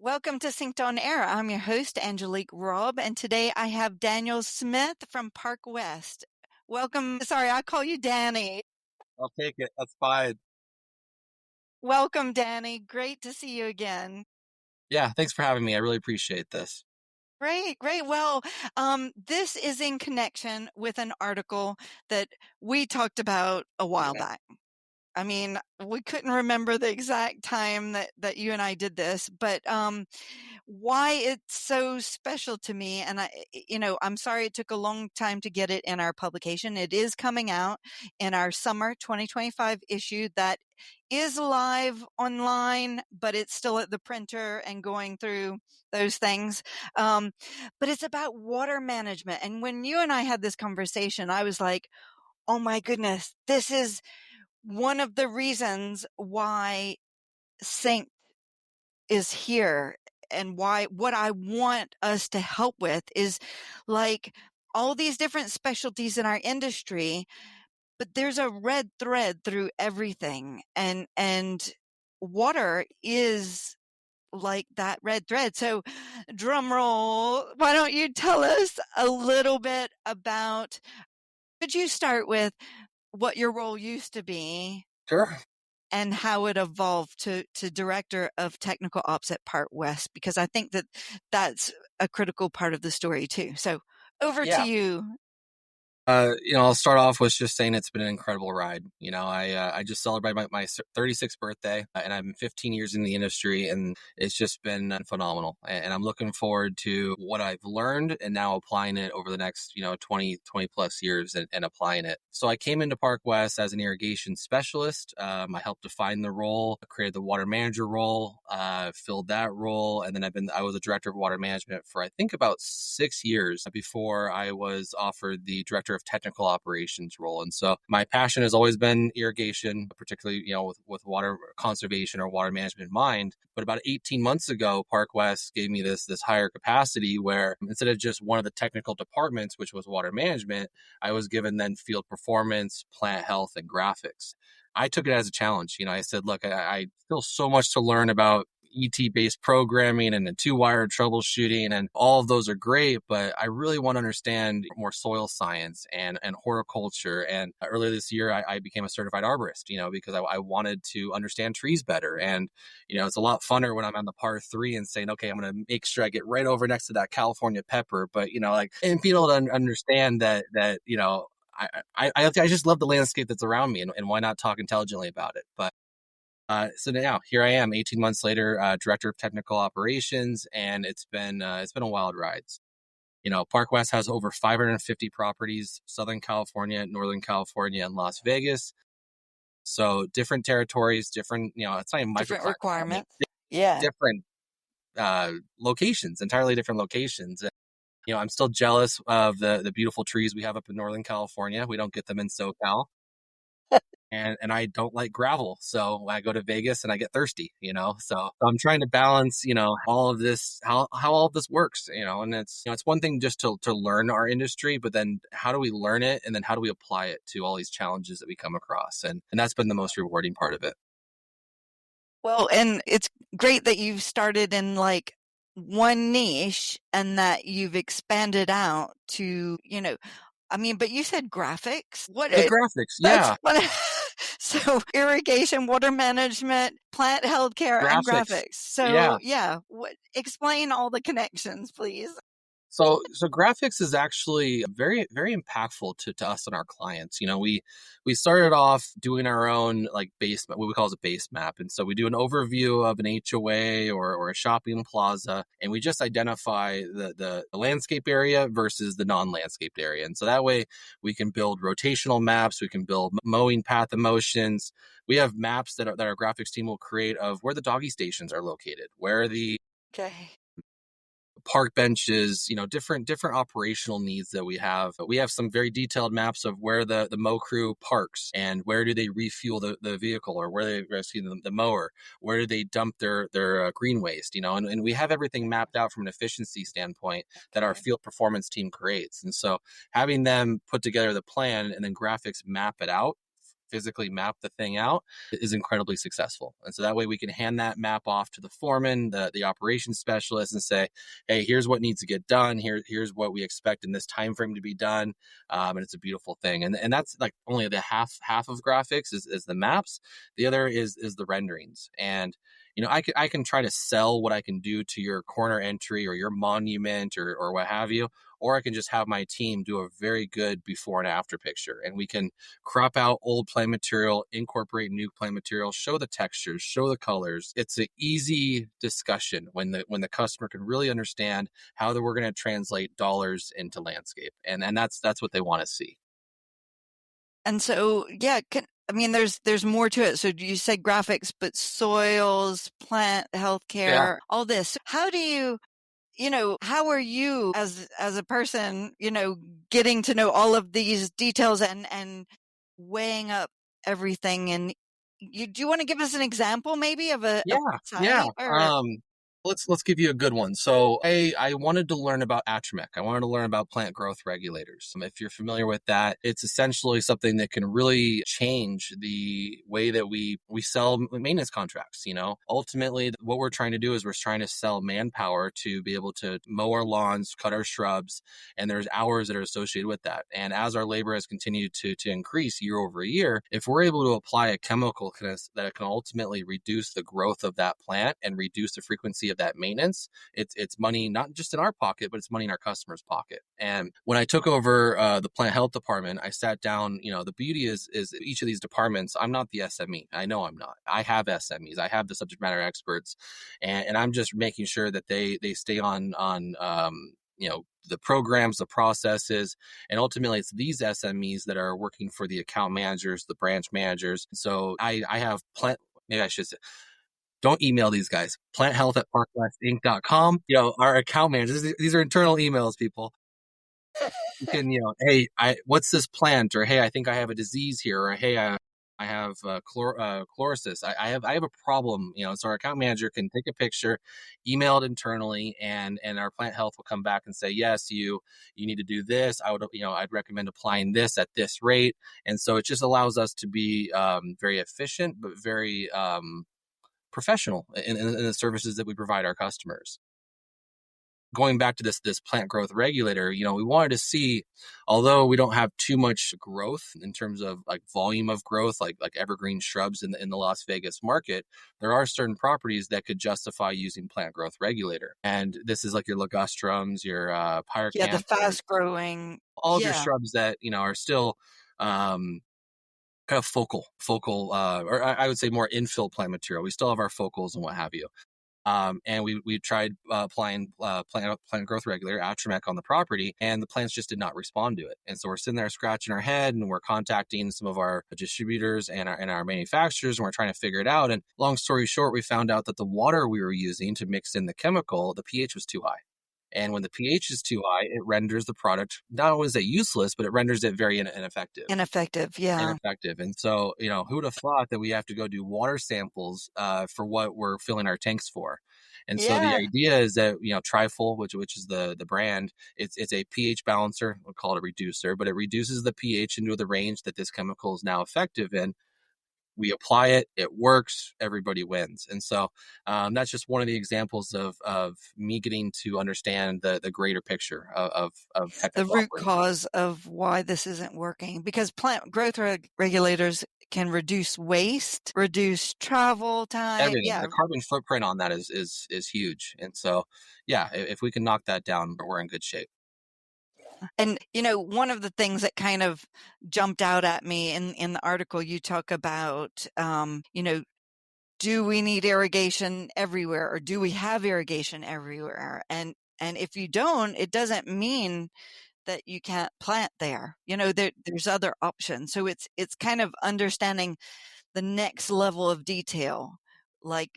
Welcome to Synced on Air. I'm your host, Angelique Robb, and today I have Daniel Smith from Park West. Welcome. Sorry, I call you Danny. I'll take it. That's fine. Welcome, Danny. Great to see you again. Yeah, thanks for having me. I really appreciate this. Great. Well, this is in connection with an article that we talked about a while back. I mean, we couldn't remember the exact time that you and I did this, but why it's so special to me. And I'm sorry it took a long time to get it in our publication. It is coming out in our summer 2025 issue that is live online, but it's still at the printer and going through those things. But it's about water management. And when you and I had this conversation, I was like, oh my goodness, this is one of the reasons why Sync is here and why what I want us to help with is like all these different specialties in our industry, but there's a red thread through everything. And water is like that red thread. So drum roll, why don't you tell us a little bit about, could you start with what your role used to be Sure. and how it evolved to director of technical ops at Part West, because I think that's a critical part of the story too. So over to Yeah. you. I'll start off with just saying it's been an incredible ride. I just celebrated my 36th birthday, and I've been 15 years in the industry, and it's just been phenomenal. And I'm looking forward to what I've learned and now applying it over the next, 20 plus years and applying it. So I came into Park West as an irrigation specialist. I helped define the role, created the water manager role, filled that role, and then I was a director of water management for I think about 6 years before I was offered the director of technical operations role. And so my passion has always been irrigation, particularly, with water conservation or water management in mind. But about 18 months ago, Park West gave me this higher capacity where instead of just one of the technical departments, which was water management, I was given then field performance, plant health, and graphics. I took it as a challenge. I said, look, I still so much to learn about ET-based programming and two-wire troubleshooting, and all of those are great, but I really want to understand more soil science and horticulture. And earlier this year, I became a certified arborist, because I wanted to understand trees better. And, it's a lot funner when I'm on the par three and saying, okay, I'm going to make sure I get right over next to that California pepper. But, and people to understand that, I just love the landscape that's around me, and why not talk intelligently about it? But so now here I am, 18 months later, director of technical operations, and it's been a wild ride. Park West has over 550 properties: Southern California, Northern California, and Las Vegas. So different territories, different, it's not even Different microclimate. requirements. Yeah. Different locations, entirely different locations. I'm still jealous of the beautiful trees we have up in Northern California. We don't get them in SoCal. And I don't like gravel. So I go to Vegas and I get thirsty, so I'm trying to balance, all of this, how all of this works, and it's one thing just to learn our industry, but then how do we learn it? And then how do we apply it to all these challenges that we come across? And that's been the most rewarding part of it. Well, and it's great that you've started in like one niche and that you've expanded out to, but you said graphics. The graphics. That's Yeah. funny. So irrigation, water management, plant health care, and Graphics. graphics. So Yeah. yeah, explain all the connections, please. So graphics is actually very, very impactful to us and our clients. We started off doing our own like base, what we call as a base map. And so we do an overview of an HOA or a shopping plaza, and we just identify the landscape area versus the non-landscaped area. And so that way we can build rotational maps, we can build mowing path emotions. We have maps that our graphics team will create of where the doggy stations are located, where the Okay. park benches, different operational needs that we have. We have some very detailed maps of where the mow crew parks and where do they refuel the vehicle, or where they rescue the mower, where do they dump their green waste, and we have everything mapped out from an efficiency standpoint that our field performance team creates. And so having them put together the plan and then graphics map it out physically map the thing out is incredibly successful. And so that way we can hand that map off to the foreman, the operations specialist, and say, hey, here's what needs to get done. Here's what we expect in this time frame to be done. And it's a beautiful thing. And that's like only the half of graphics is the maps. The other is the renderings. And I can try to sell what I can do to your corner entry or your monument or what have you, or I can just have my team do a very good before and after picture, and we can crop out old plant material, incorporate new plant material, show the textures, show the colors. It's an easy discussion when the customer can really understand how we're going to translate dollars into landscape, and that's what they want to see. And so, yeah, I mean, there's more to it. So you said graphics, but soils, plant Yeah. healthcare, all this. How do how are you as a person, getting to know all of these details and weighing up everything? And do you want to give us an example maybe of a Yeah. site or Let's give you a good one. So I wanted to learn about Atromech. I wanted to learn about plant growth regulators. If you're familiar with that, it's essentially something that can really change the way that we sell maintenance contracts. Ultimately, what we're trying to do is we're trying to sell manpower to be able to mow our lawns, cut our shrubs, and there's hours that are associated with that. And as our labor has continued to increase year over year, if we're able to apply a chemical that can ultimately reduce the growth of that plant and reduce the frequency of that maintenance, it's money not just in our pocket, but it's money in our customer's pocket. And when I took over the plant health department, I sat down. The beauty is each of these departments, I'm not the SME. I know I'm not. I have SMEs. I have the subject matter experts, and I'm just making sure that they stay on the programs, the processes, and ultimately it's these SMEs that are working for the account managers, the branch managers. So I have maybe I should say, don't email these guys. planthealth@parkwestinc.com. Our account managers, these are internal emails, people. You can, hey, what's this plant? Or, hey, I think I have a disease here. Or, hey, I have chlorosis. I have a problem. So our account manager can take a picture, email it internally, and our plant health will come back and say, yes, you need to do this. I'd recommend applying this at this rate. And so it just allows us to be very efficient, but very professional in the services that we provide our customers. Going back to this plant growth regulator, we wanted to see, although we don't have too much growth in terms of like volume of growth, like evergreen shrubs in the Las Vegas market, there are certain properties that could justify using plant growth regulator. And this is like your ligustrums, your the pyracanthus, fast growing. all of your Yeah. shrubs that are still kind of focal, or I would say more infill plant material. We still have our focals and what have you. And we tried applying plant growth regulator, Atromech, on the property, and the plants just did not respond to it. And so we're sitting there scratching our head, and we're contacting some of our distributors and our manufacturers, and we're trying to figure it out. And long story short, we found out that the water we were using to mix in the chemical, the pH was too high. And when the pH is too high, it renders the product, not only is it useless, but it renders it very ineffective. Yeah. Ineffective. And so, who would have thought that we have to go do water samples for what we're filling our tanks for? And so the Yeah. idea is that, Trifol, which is the brand, it's a pH balancer. We'll call it a reducer, but it reduces the pH into the range that this chemical is now effective in. We apply it, it works, everybody wins. And so that's just one of the examples of me getting to understand the greater picture of The technical root operations. cause of why this isn't working, because plant growth regulators can reduce waste, reduce travel time. Everything. Yeah. The carbon footprint on that is huge. And so, yeah, if we can knock that down, we're in good shape. And, one of the things that kind of jumped out at me in the article, you talk about, do we need irrigation everywhere, or do we have irrigation everywhere? And if you don't, it doesn't mean that you can't plant there. There's other options. So it's kind of understanding the next level of detail, like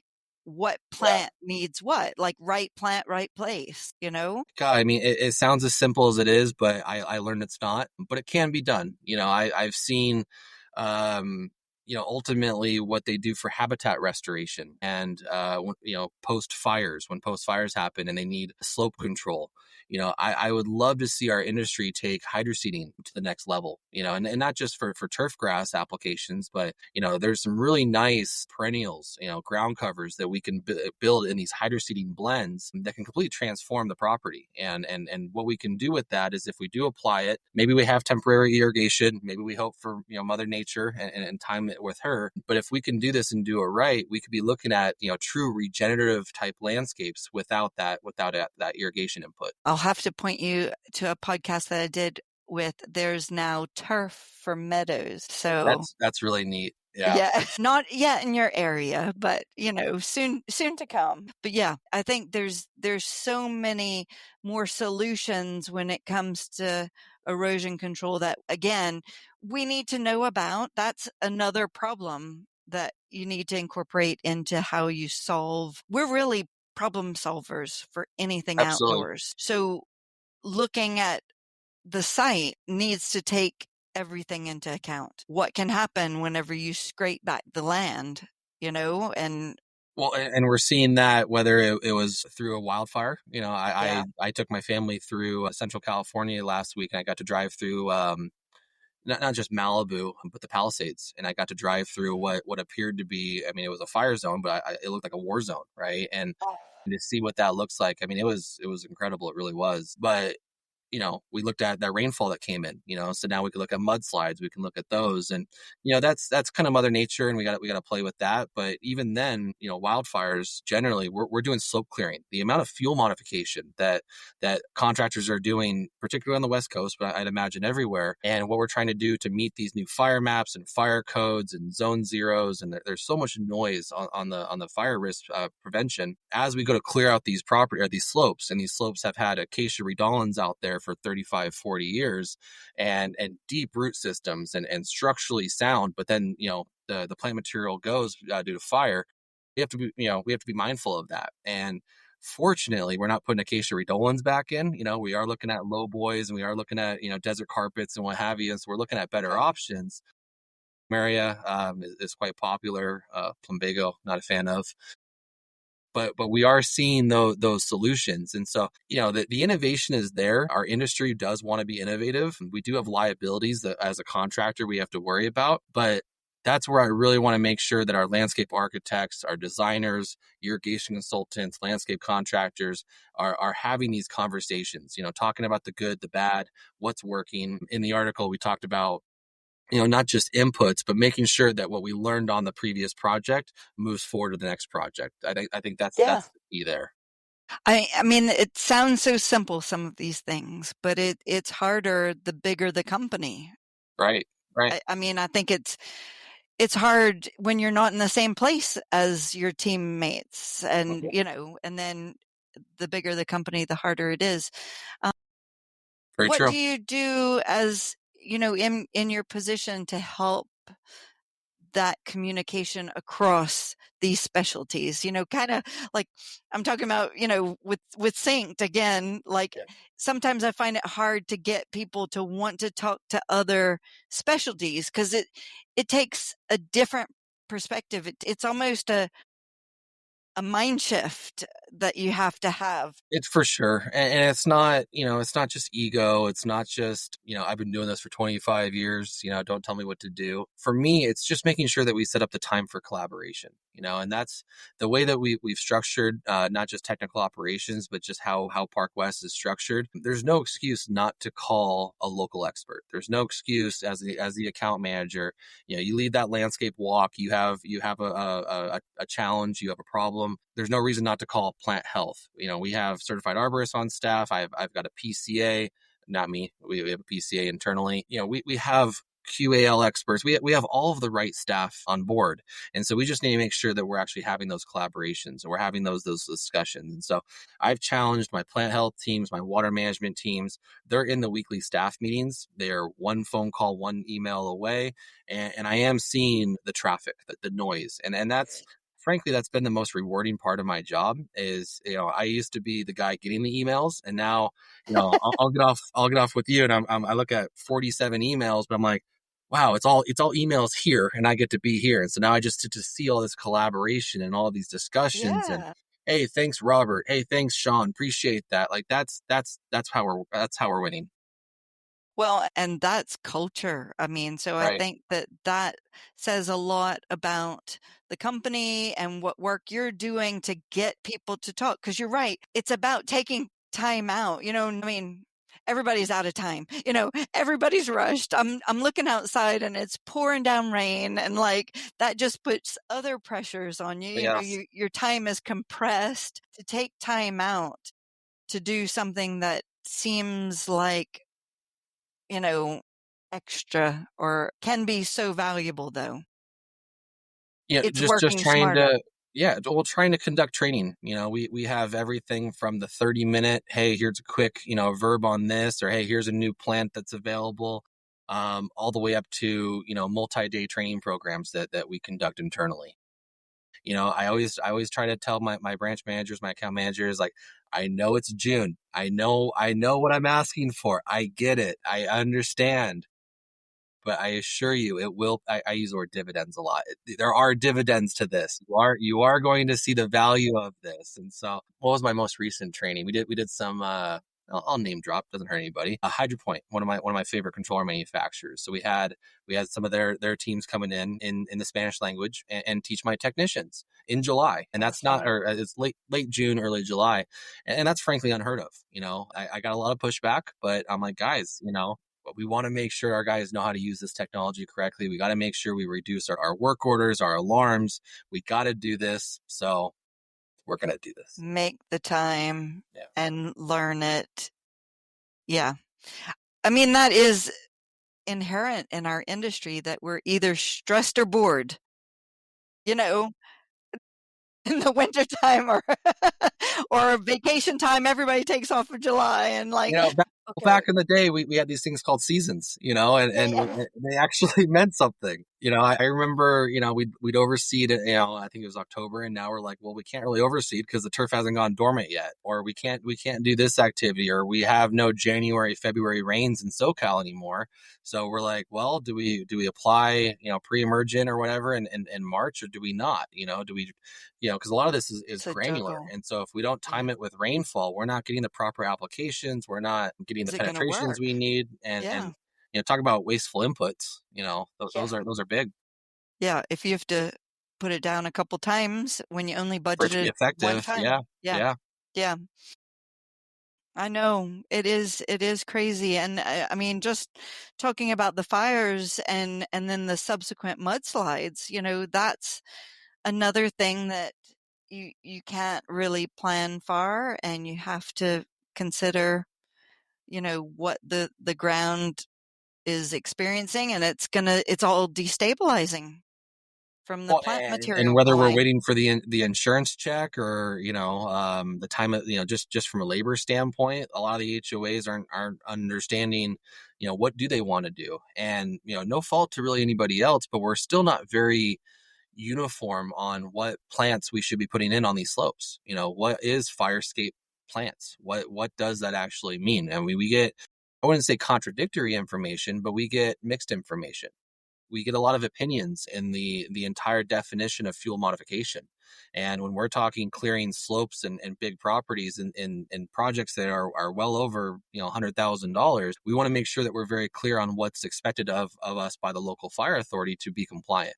what Yeah. plant needs what, like right plant, right place, God, I mean, it sounds as simple as it is, but I learned it's not, but it can be done. I've seen, ultimately what they do for habitat restoration and, post fires, when post fires happen and they need slope control. I would love to see our industry take hydroseeding to the next level, and not just for turf grass applications, but, there's some really nice perennials, ground covers that we can build in these hydroseeding blends that can completely transform the property. And what we can do with that is, if we do apply it, maybe we have temporary irrigation, maybe we hope for, Mother Nature and time it with her. But if we can do this and do it right, we could be looking at, true regenerative type landscapes without that irrigation input. I'll have to point you to a podcast that I did with There's Now Turf for Meadows. So That's really neat. Yeah, yeah, not yet in your area, but soon to come. But yeah, I think there's so many more solutions when it comes to erosion control that, again, we need to know about. That's another problem that you need to incorporate into how you solve. We're really problem solvers for anything absolutely. outdoors. So looking at the site needs to take everything into account. What can happen whenever you scrape back the land, and Well, and we're seeing that whether it was through a wildfire. yeah. I took my family through Central California last week, and I got to drive through, not just Malibu, but the Palisades, and I got to drive through what appeared to be, I mean, it was a fire zone, but it looked like a war zone, right? And to see what that looks like, I mean, it was incredible. It really was. But we looked at that rainfall that came in, so now we can look at mudslides, we can look at those. And, that's kind of Mother Nature, and we got to play with that. But even then, wildfires, generally, we're doing slope clearing. The amount of fuel modification that contractors are doing, particularly on the West Coast, but I'd imagine everywhere, and what we're trying to do to meet these new fire maps and fire codes and zone zeros. And there's so much noise on the fire risk prevention as we go to clear out these property or these slopes. And these slopes have had acacia redolens out there for 35, 40 years, and deep root systems, and structurally sound. But then, the plant material goes due to fire. We have to be mindful of that. And fortunately, we're not putting acacia redolens back in. We are looking at low boys, and we are looking at, desert carpets and what have you. And so we're looking at better options. Area is quite popular. Plumbago, not a fan of. But we are seeing those solutions. And so, the innovation is there. Our industry does want to be innovative. We do have liabilities that as a contractor we have to worry about, but that's where I really want to make sure that our landscape architects, our designers, irrigation consultants, landscape contractors are having these conversations, talking about the good, the bad, what's working. In the article, we talked about, not just inputs, but making sure that what we learned on the previous project moves forward to the next project. I think Yeah. that's the key there. I mean, it sounds so simple, some of these things, but it's harder the bigger the company. Right. Right. I mean, I think it's hard when you're not in the same place as your teammates, and and then the bigger the company, the harder it is. Very What true. do you do as, in your position to help that communication across these specialties, kind of like I'm talking about, with synced again, like Yeah. sometimes I find it hard to get people to want to talk to other specialties because it takes a different perspective. It's almost a mind shift that you have to have. It's for sure. And it's not just ego. It's not just, I've been doing this for 25 years, don't tell me what to do. For me, it's just making sure that we set up the time for collaboration, and that's the way that we've structured, not just technical operations, but just how Park West is structured. There's no excuse not to call a local expert. There's no excuse as the account manager. You lead that landscape walk, you have a challenge, you have a problem. There's no reason not to call plant health. We have certified arborists on staff. I've got a PCA, not me. We have a PCA internally. We have QAL experts. We have all of the right staff on board. And so we just need to make sure that we're actually having those collaborations and we're having those discussions. And so I've challenged my plant health teams, my water management teams. They're in the weekly staff meetings. They are one phone call, one email away. And I am seeing the traffic, the noise. And that's, frankly, that's been the most rewarding part of my job. Is, I used to be the guy getting the emails, and now, I'll get off with you, and I look at 47 emails, but I'm like, wow, it's all emails here, and I get to be here. And so now I just get to see all this collaboration and all these discussions. And Yeah. hey, thanks, Robert. Hey, thanks, Sean. Appreciate that. Like that's how we're winning. Well, and that's culture. I mean, so I Right. think that that says a lot about the company and what work you're doing to get people to talk. Because you're right, it's about taking time out. I mean, everybody's out of time. Everybody's rushed. I'm looking outside and it's pouring down rain, and like that just puts other pressures on you. Yes. Your time is compressed. To take time out to do something that seems like you know, extra or can be so valuable though. It's Just working trying smarter. to, yeah, well, trying to conduct training. We have everything from the 30-minute, hey, here's a quick, verb on this, or hey, here's a new plant that's available, all the way up to, multi-day training programs that we conduct internally. I always try to tell my branch managers, my account managers, like, I know it's June. I know what I'm asking for. I get it. I understand, but I assure you, it will. I use the word dividends a lot. There are dividends to this. You are going to see the value of this. And so, what was my most recent training? We did some. I'll name drop. Doesn't hurt anybody. Hydropoint, one of my favorite controller manufacturers. So we had some of their teams coming in the Spanish language and teach my technicians in July, and that's not, Awesome. or it's late June, early July, and that's frankly unheard of. I got a lot of pushback, but I'm like, guys, but we want to make sure our guys know how to use this technology correctly. We got to make sure we reduce our work orders, our alarms. We got to do this. So we're going to do this. Make the time Yeah. and learn it. Yeah. I mean, that is inherent in our industry that we're either stressed or bored, you know, in the wintertime or or vacation time, everybody takes off for July and like, Back, okay, back in the day, we had these things called seasons, and, yeah, and yeah, they actually meant something. I remember, we'd overseed it, I think it was October, and now we're like, well, we can't really overseed because the turf hasn't gone dormant yet, or we can't do this activity, or we have no January, February rains in SoCal anymore. So we're like, well, do we apply, pre-emergent or whatever in March, or do we not? Do we, because a lot of this is it's a granular. juggle. And so if we don't time Yeah. it with rainfall, we're not getting the proper applications. We're not getting the Is it going to penetrations work? we need. And, Yeah. and, talk about wasteful inputs, those Yeah. are big Yeah, if you have to put it down a couple times when you only for it to be budgeted one effective. Yeah. time. Yeah. Yeah. Yeah. I know. It is crazy. And I mean, just talking about the fires and then the subsequent mudslides, that's another thing that you can't really plan for, and you have to consider, what the ground is experiencing, and it's all destabilizing from the Well, plant and material whether we're side. waiting for the insurance check, or the time of, just from a labor standpoint, a lot of the HOAs aren't understanding, what do they want to do, and no fault to really anybody else, but we're still not very uniform on what plants we should be putting in on these slopes. What is firescape plants? What does that actually mean? And we get, I wouldn't say contradictory information, but we get mixed information. We get a lot of opinions in the entire definition of fuel modification. And when we're talking clearing slopes and big properties and projects that are well over $100,000, we want to make sure that we're very clear on what's expected of us by the local fire authority to be compliant.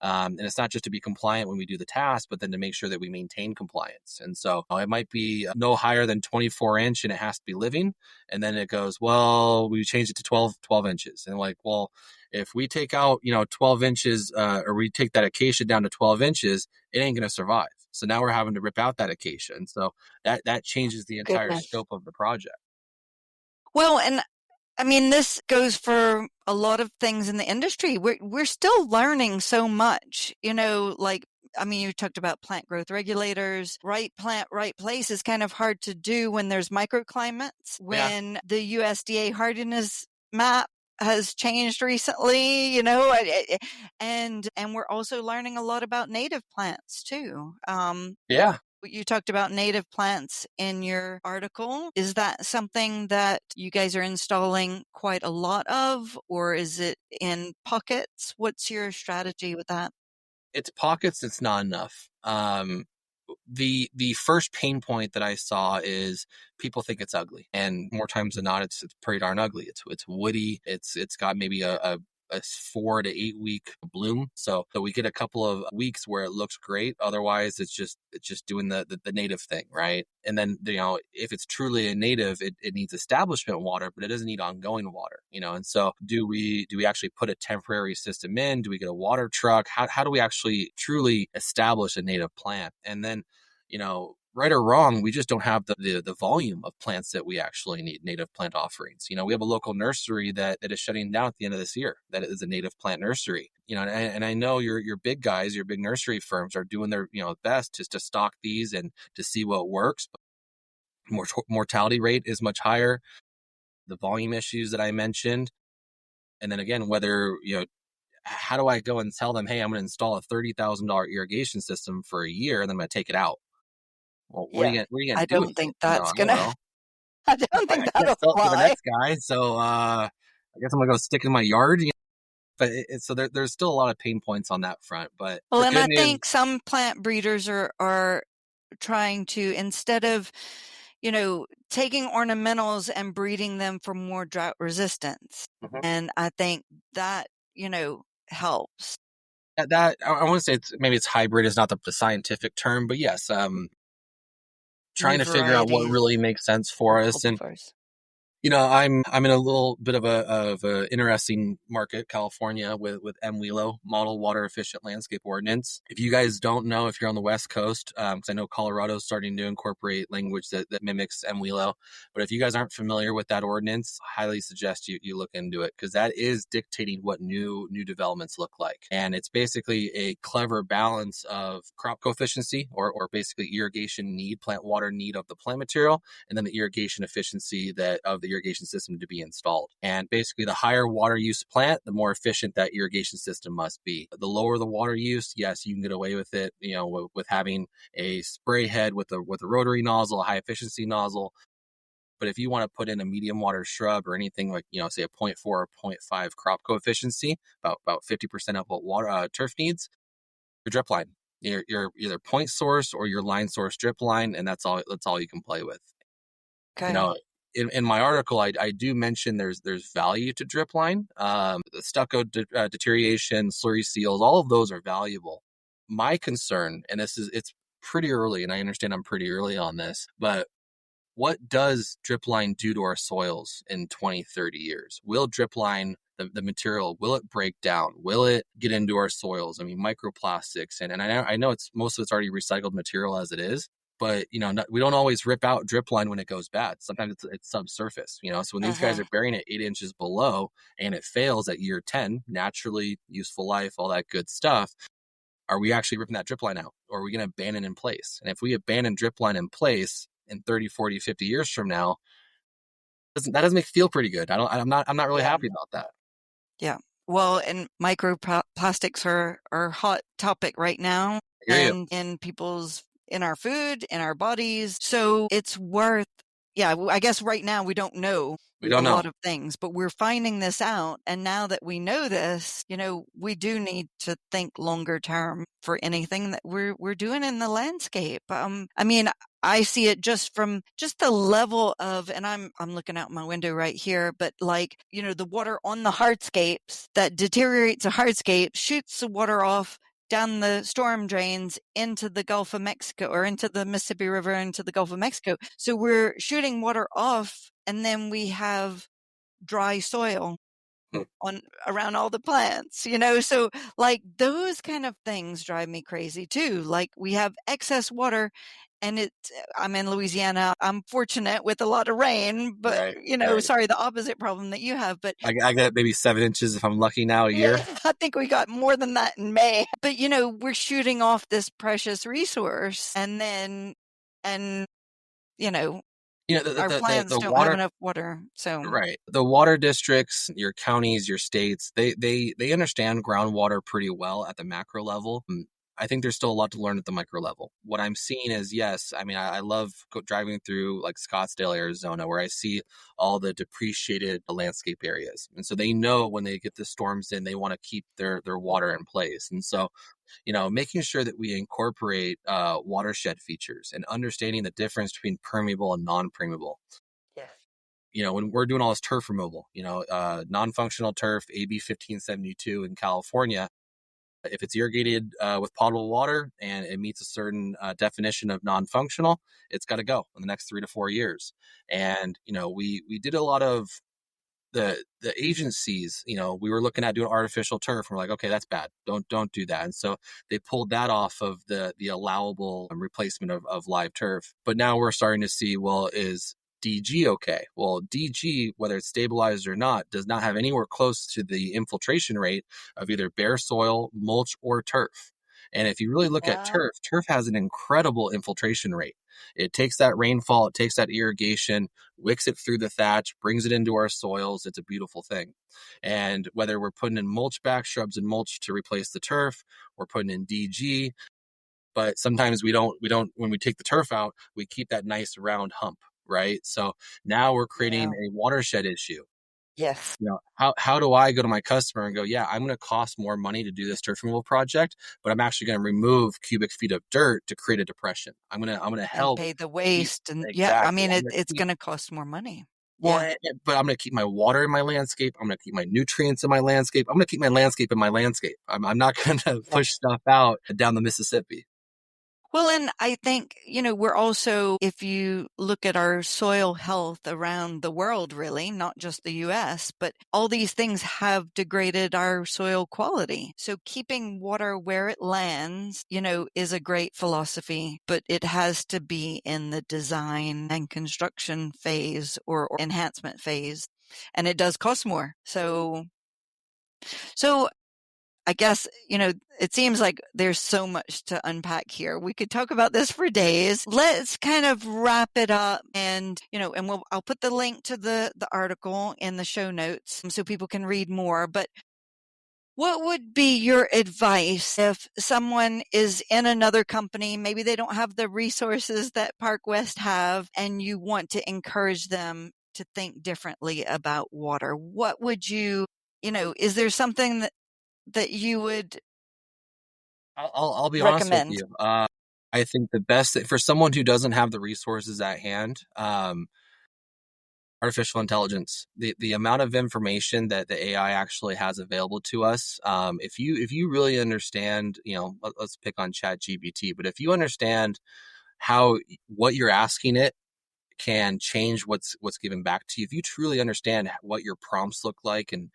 And it's not just to be compliant when we do the task, but then to make sure that we maintain compliance. And so it might be no higher than 24-inch and it has to be living. And then it goes, well, we changed it to 12 inches. And like, well, if we take out, 12 inches, or we take that acacia down to 12 inches, it ain't going to survive. So now we're having to rip out that acacia. And so that changes the entire Goodness. scope of the project. Well, and I mean, this goes for a lot of things in the industry. We're still learning so much, like, I mean, you talked about plant growth regulators. Right plant, right place is kind of hard to do when there's microclimates, Yeah. when the USDA hardiness map has changed recently, and we're also learning a lot about native plants too. Yeah. You talked about native plants in your article. Is that something that you guys are installing quite a lot of, or is it in pockets? What's your strategy with that? It's pockets. It's not enough. The first pain point that I saw is people think it's ugly, and more times than not, it's pretty darn ugly. It's woody. It's got maybe a 4 to 8 week bloom. So we get a couple of weeks where it looks great. Otherwise, it's just doing the native thing, right? And then if it's truly a native, it needs establishment water, but it doesn't need ongoing water. And so do we actually put a temporary system in? Do we get a water truck? How do we actually truly establish a native plant? And then right or wrong, we just don't have the volume of plants that we actually need, native plant offerings. We have a local nursery that is shutting down at the end of this year. That is a native plant nursery. And I know your big guys, your big nursery firms are doing their best just to stock these and to see what works. But mortality rate is much higher. The volume issues that I mentioned, and then again, whether how do I go and tell them, hey, I'm going to install a $30,000 irrigation system for a year, and then I'm going to take it out? Well, what are Yeah, you gonna I do with don't it? think I that's don't gonna, know. I don't I think can't that'll sell it to the fly. next guy, so I guess I'm gonna go stick in my yard. But so there's still a lot of pain points on that front. But Well, the and good I news, think some plant breeders are trying to, instead of, taking ornamentals and breeding them for more drought resistance. Mhm. And I think that, helps that I want to say maybe it's hybrid is not the scientific term, but yes, new trying to figure out what varieties really makes sense for of us. And cultivars. I'm in a little bit of a interesting market, California, with MWELO, Model Water Efficient Landscape Ordinance. If you guys don't know, if you're on the West Coast, because I know Colorado's starting to incorporate language that mimics MWELO, but if you guys aren't familiar with that ordinance, I highly suggest you look into it, because that is dictating what new developments look like. And it's basically a clever balance of crop coefficiency, or basically irrigation need, plant water need of the plant material, and then the irrigation efficiency of the irrigation system to be installed. And basically, the higher water use plant, the more efficient that irrigation system must be. The lower the water use, yes, you can get away with it, with having a spray head with a rotary nozzle, a high efficiency nozzle. But if you want to put in a medium water shrub or anything like, say a 0.4 or 0.5 crop coefficiency, about 50% of what water turf needs, your drip line. Your either point source or your line source drip line, and that's all you can play with. you Okay. know in my article, I do mention there's value to drip line. The stucco deterioration, slurry seals, all of those are valuable. My concern, and it's pretty early, and I understand I'm pretty early on this, but what does drip line do to our soils in 20, 30 years? Will drip line, the material, will it break down? Will it get into our soils? I mean, microplastics, and I know it's most of it's already recycled material as it is, but we don't always rip out drip line when it goes bad. Sometimes it's subsurface. So when these guys Uh-huh. are burying it 8 inches below and it fails at year 10, naturally, useful life, all that good stuff, are we actually ripping that drip line out, or are we going to abandon in place? And if we abandon drip line in place in 30, 40, 50 years from now, that doesn't make me feel pretty good. I'm not really Yeah. happy about that. Yeah. Well, and microplastics are hot topic right now, I hear you. and in our food, in our bodies. So it's worth, yeah, I guess right now we don't know We a don't know. lot of things, but we're finding this out. And now that we know this, we do need to think longer term for anything that we're doing in the landscape. I mean, I see it just from just the level of, and I'm looking out my window right here, but like, the water on the hardscapes that deteriorates a hardscape, shoots the water off down the storm drains into the Gulf of Mexico, or into the Mississippi River, into the Gulf of Mexico. So we're shooting water off, and then we have dry soil Hmm. on around all the plants, so like those kind of things drive me crazy too. Like we have excess water, and I'm in Louisiana. I'm fortunate with a lot of rain, but Right, right. sorry, the opposite problem that you have. But I get maybe 7 inches if I'm lucky now a yeah, year. I think we got more than that in May. But we're shooting off this precious resource, and our plants The don't have water. enough water. So Right. The water districts, your counties, your states, they understand groundwater pretty well at the macro level. I think there's still a lot to learn at the micro level. What I'm seeing is, yes, I mean, I love driving through like Scottsdale, Arizona, where I see all the depreciated landscape areas. And so they know when they get the storms in, they want to keep their water in place. And so, making sure that we incorporate watershed features and understanding the difference between permeable and non-permeable. Yes. When we're doing all this turf removal, non-functional turf, AB 1572 in California, if it's irrigated with potable water and it meets a certain definition of non-functional, it's got to go in the next 3 to 4 years. And we did a lot of the agencies. We were looking at doing artificial turf. We're like, okay, that's bad. Don't do that. And so they pulled that off of the allowable replacement of live turf. But now we're starting to see, well, is DG okay? Well, DG, whether it's stabilized or not, does not have anywhere close to the infiltration rate of either bare soil, mulch, or turf. And if you really look at Yeah. turf has an incredible infiltration rate. It takes that rainfall, it takes that irrigation, wicks it through the thatch, brings it into our soils. It's a beautiful thing. And whether we're putting in mulch back, shrubs and mulch to replace the turf, we're putting in DG, but sometimes we don't when we take the turf out, we keep that nice round hump, right? So now we're creating Yeah. a watershed issue. Yes. How do I go to my customer and go, yeah, I'm going to cost more money to do this turf removal project, but I'm actually going to remove cubic feet of dirt to create a depression. I'm going to And help pay the keep waste. And yeah, I exactly. mean, I'm going to it's keep going to cost more money. well, Yeah. but I'm going to keep my water in my landscape. I'm going to keep my nutrients in my landscape. I'm going to keep my landscape in my landscape. I'm not going to push Yes. stuff out down the Mississippi. Well, and I think, we're also, if you look at our soil health around the world, really, not just the US, but all these things have degraded our soil quality. So keeping water where it lands, is a great philosophy, but it has to be in the design and construction phase or enhancement phase. And it does cost more. So I guess, it seems like there's so much to unpack here. We could talk about this for days. Let's kind of wrap it up and, I'll put the link to the article in the show notes so people can read more. But what would be your advice if someone is in another company, maybe they don't have the resources that Park West have, and you want to encourage them to think differently about water? What would is there something that you would I'll be honest with recommend? you. I think the best for someone who doesn't have the resources at hand, artificial intelligence, the amount of information that the AI actually has available to us. If you really understand, let's pick on Chat GPT, but if you understand how what you're asking it can change what's given back to you, if you truly understand what your prompts look like and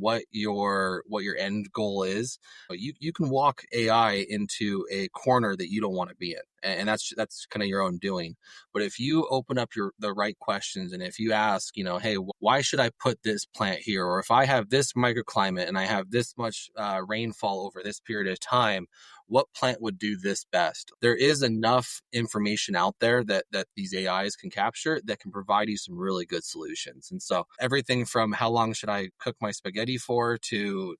what your end goal is, you can walk AI into a corner that you don't want to be in, and that's kind of your own doing. But if you open up the right questions, and if you ask, hey, why should I put this plant here, or if I have this microclimate and I have this much rainfall over this period of time, what plant would do this best? There is enough information out there that these AIs can capture that can provide you some really good solutions. And so everything from how long should I cook my spaghetti for to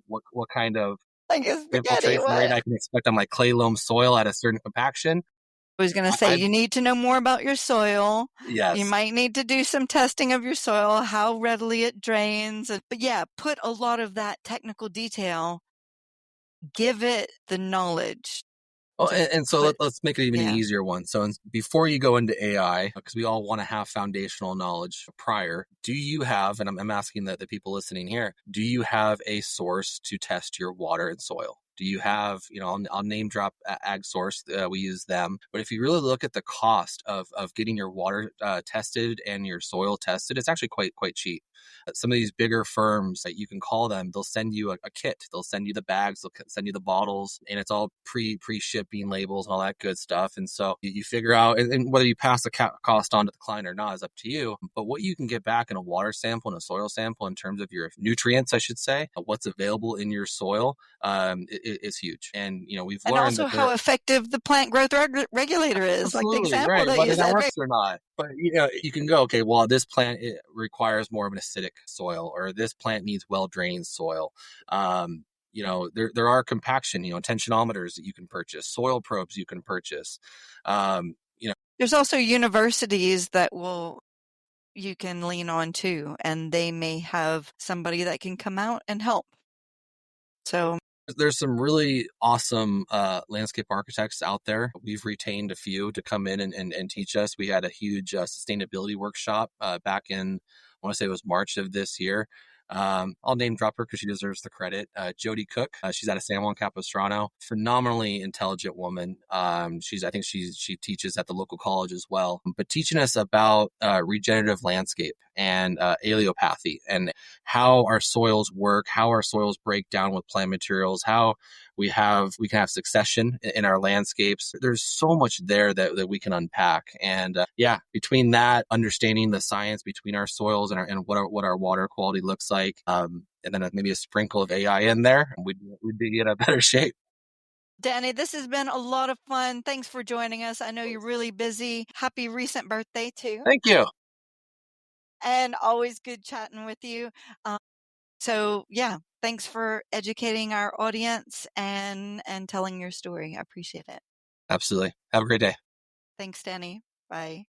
what kind of Like a spaghetti, infiltration rate what? I can expect on my clay loam soil at a certain compaction. I was going to say, I you need to know more about your soil. You Yes. might need to do some testing of your soil, how readily it drains. But yeah, put a lot of that technical detail, give it the knowledge Oh, to and so put, let's make it even an yeah. easier one. So before you go into AI, because we all want to have foundational knowledge prior, do you have, and I'm asking the people listening here, do you have a source to test your water and soil? Do you have, I'll name drop Ag Source. We use them. But if you really look at the cost of getting your water tested and your soil tested, it's actually quite cheap. Some of these bigger firms that you can call them, they'll send you a kit. They'll send you the bags, they'll send you the bottles, and it's all pre-shipping labels and all that good stuff. And so you figure out, and whether you pass the cost on to the client or not is up to you. But what you can get back in a water sample and a soil sample in terms of your nutrients, I should say, what's available in your soil, is huge. And we've And learned also that how effective the plant growth regulator is, like the absolutely example right, that you whether that said. works or not. But you can go, okay, well, this plant requires more of an acidic soil, or this plant needs well drained soil. there are compaction, tensionometers that you can purchase, soil probes you can purchase. There's also universities that you can lean on too, and they may have somebody that can come out and help. So there's some really awesome landscape architects out there. We've retained a few to come in and teach us. We had a huge sustainability workshop back in, I want to say it was March of this year. I'll name drop her because she deserves the credit. Jody Cook, she's out of San Juan Capistrano, phenomenally intelligent woman. I think she teaches at the local college as well, but teaching us about regenerative landscape and allelopathy and how our soils work, how our soils break down with plant materials, how we can have succession in our landscapes. There's so much there that we can unpack. And between that, understanding the science between our soils and what our water quality looks like, and then maybe a sprinkle of AI in there, we'd be in a better shape. Danny, this has been a lot of fun. Thanks for joining us. I know you're really busy. Happy recent birthday too. Thank you. And always good chatting with you. So yeah, thanks for educating our audience and telling your story. I appreciate it. Absolutely. Have a great day. Thanks, Danny. Bye.